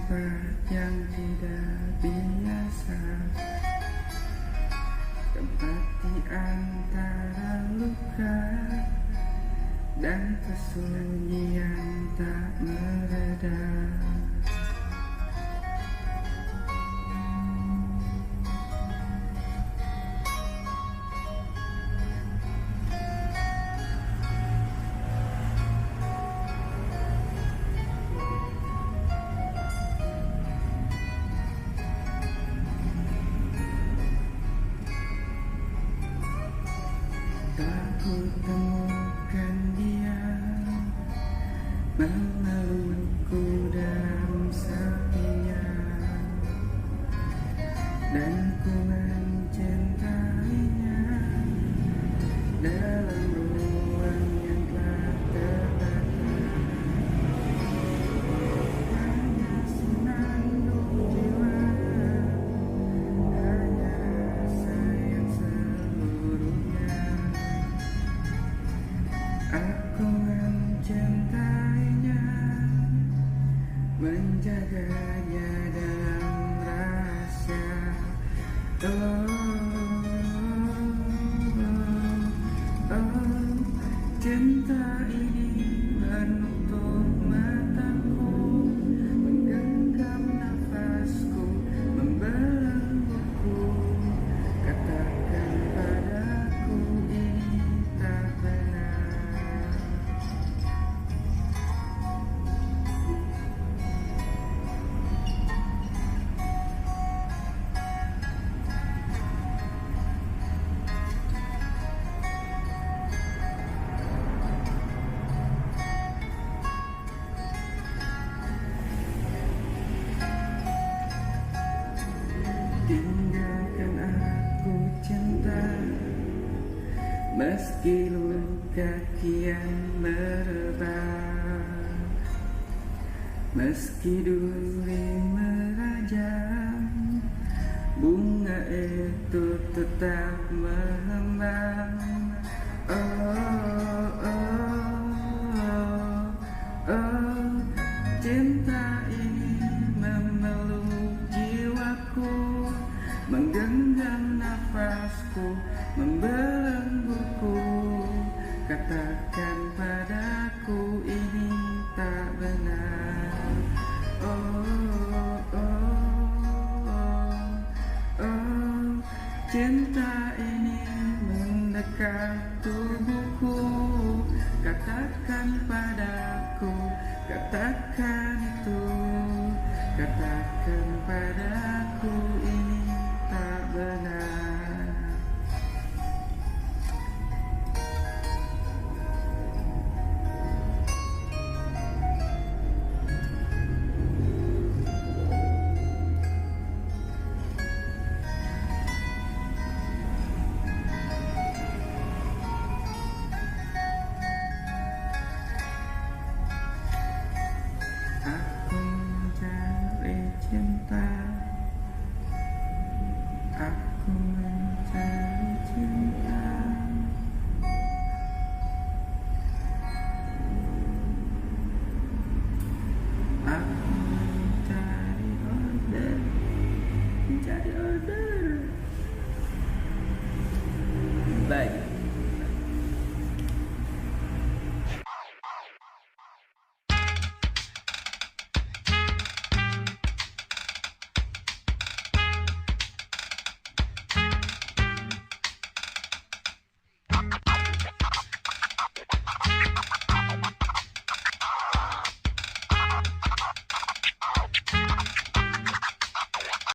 tempat yang tidak biasa, tempat di antara luka dan kesunyian tak mereda. Tak ku temukan dia memelukku dalam sepinya, dan ku mencintainya dalam ruang yang telah terbakar. Hanya senandung jiwa, hanya rasa yang seluruhnya. Aku mencintainya, menjaganya dalam rahasia. Oh, cinta ini menutup mataku, menggenggam nafasku, membelengguku. Katakan padaku ini tak benar. Tinggalkan aku cinta, meski luka kian merebak, meski duri merajam, bunga itu tetap mengembang. Oh, oh, oh, cinta ini memeluk jiwaku, menggenggam nafasku, membelengguku. Katakan padaku ini tak benar. Oh, oh, oh, oh, cinta ini mendekat tubuhku. Katakan padaku, katakan itu, katakan padaku ini tak benar.